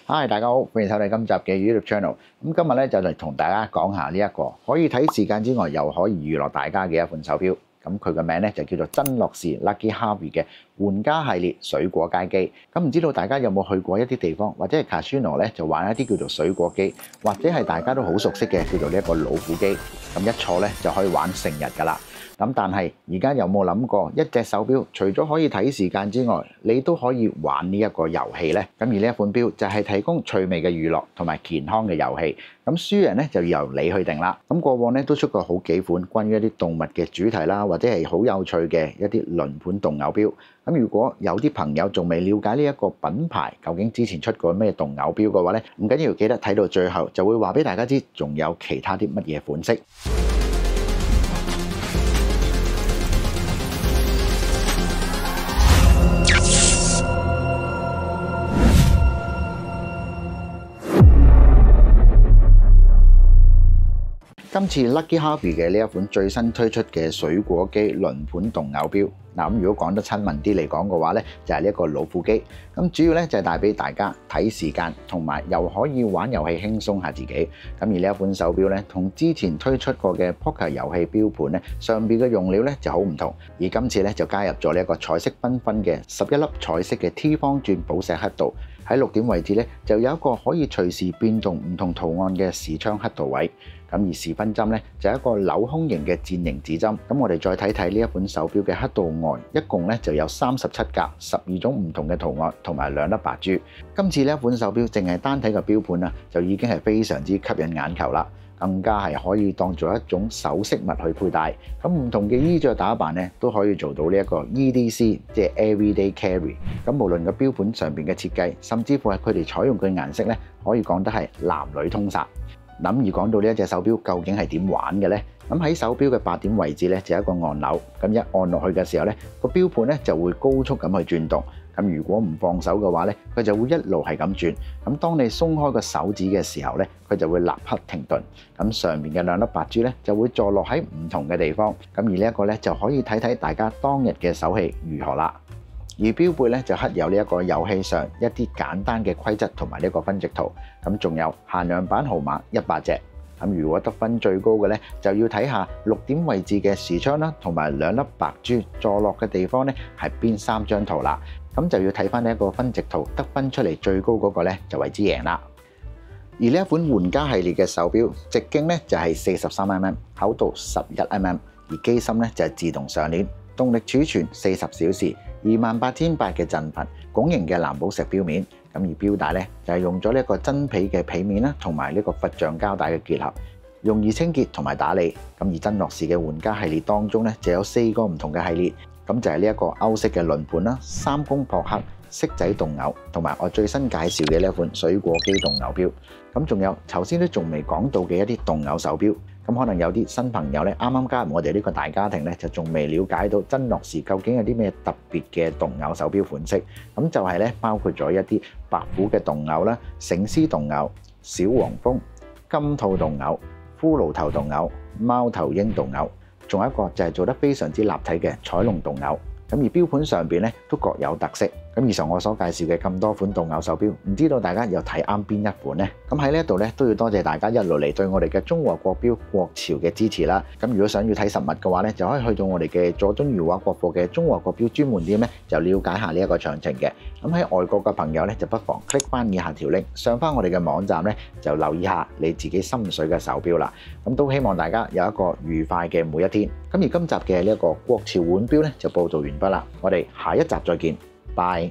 Hi， 大家好，歡迎收睇今集嘅 YouTube Channel。咁今日咧就嚟同大家講下呢一個可以睇時間之外，又可以娛樂大家嘅一款手錶。咁佢嘅名咧就叫做真樂士 Lucky Harvey 嘅玩家系列水果街機。咁唔知道大家有冇去過一啲地方，或者係 Casino 咧就玩一啲叫做水果機，或者係大家都好熟悉嘅叫做呢一個老虎機。咁一坐咧就可以玩成日㗎啦。咁但係而家有冇諗過一隻手錶除咗可以睇時間之外，你都可以玩呢一個遊戲呢？咁而呢一款錶就係提供趣味嘅娛樂同埋健康嘅遊戲。咁輸贏咧就由你去定啦。咁過往咧都出過好幾款關於一啲動物嘅主題啦，或者係好有趣嘅一啲輪盤動偶錶。咁如果有啲朋友仲未了解呢一個品牌究竟之前出過咩動偶錶嘅話咧，唔緊要，記得睇到最後就會話俾大家知，仲有其他啲乜嘢款式。今次 Lucky Harvey 嘅呢一款最新推出嘅水果機輪盤動偶錶，嗱咁如果講得親民啲嚟講嘅話咧，就係呢一個老虎機。咁主要咧就係帶俾大家睇時間，同埋又可以玩遊戲輕鬆下自己。咁而呢一款手錶咧，同之前推出過嘅 Poker 遊戲錶盤咧，上邊嘅用料咧就好唔同。而今次咧就加入咗呢一個彩色繽紛嘅11粒彩色嘅 T 方鑽寶石刻度，喺6點位置咧就有一個可以隨時變動唔同圖案嘅視窗刻度位。咁而時分針咧就係一個鏤空型嘅箭形指針。咁我哋再睇睇呢一款手錶嘅刻度外，一共咧就有37格、12種唔同嘅圖案同埋2粒白珠。今次呢一款手錶淨係單睇個錶盤啊，就已經係非常之吸引眼球啦，更加係可以當做一種首飾物去佩戴。咁唔同嘅衣着打扮咧都可以做到呢一個 EDC， 即係 Everyday Carry。咁無論個錶盤上邊嘅設計，甚至乎係佢哋採用嘅顏色咧，可以講得係男女通殺。諗而講到呢一隻手錶究竟係點玩嘅呢？咁喺手錶嘅8點位置咧就有一個按鈕，咁一按落去嘅時候咧，個錶盤咧就會高速咁去轉動。咁如果唔放手嘅話咧，佢就會一路係咁轉。咁當你鬆開個手指嘅時候咧，佢就會立刻停頓。咁上面嘅2粒白珠咧就會坐落喺唔同嘅地方。咁而呢一個咧就可以睇睇大家當日嘅手氣如何啦。而錶背咧就刻有呢一個遊戲上一啲簡單嘅規則同埋呢個分值圖，咁仲有限量版號碼100隻。咁如果得分最高嘅咧，就要睇下6點位置嘅視窗啦，同埋2粒白珠坐落嘅地方咧係邊3張圖啦。咁就要睇翻呢一個分值圖，得分出嚟最高嗰個咧就為之贏啦。而呢一款玩家系列嘅手錶，直徑咧就係43mm，厚度11mm，而機芯咧就係自動上鏈，動力儲存40小時。28800嘅振頻，拱形嘅藍寶石錶面，咁而錶帶咧就係用咗呢一個真皮嘅皮面啦，同埋呢個佛像膠帶嘅結合，容易清潔同埋打理。咁而真樂士嘅玩家系列當中咧就有4個唔同嘅系列，咁就係呢一個歐式嘅輪盤啦、3公撲克、色仔動偶，同埋我最新介紹嘅呢一款水果機動偶錶。咁仲有頭先都仲未講到嘅一啲動偶手錶。咁可能有啲新朋友咧，啱啱加入我哋呢個大家庭咧，就仲未了解到真樂士究竟有啲咩特別嘅動偶手錶款式。咁就係咧，包括咗一啲白虎嘅動偶啦、醒獅動偶、小黃蜂、金兔動偶、骷髏頭動偶、貓頭鷹動偶，仲有一個就係做得非常之立體嘅彩龍動偶。咁而錶盤上邊咧都各有特色。咁以上我所介紹嘅咁多款動偶手錶，唔知道大家又睇啱邊一款呢？咁喺呢一度咧都要多謝大家一路嚟對我哋嘅中華國錶國潮嘅支持啦。咁如果想要睇實物嘅話咧，就可以去到我哋嘅佐敦裕華國貨嘅中華國錶專門店咧，就了解下呢一個詳情嘅。咁喺外國嘅朋友咧，就不妨 click 翻以下條 link， 上翻我哋嘅網站咧，就留意下你自己心水嘅手錶啦。咁都希望大家有一個愉快嘅每一天。咁而今集嘅呢一個國潮腕錶咧就報道完畢啦，我哋下一集再見，拜。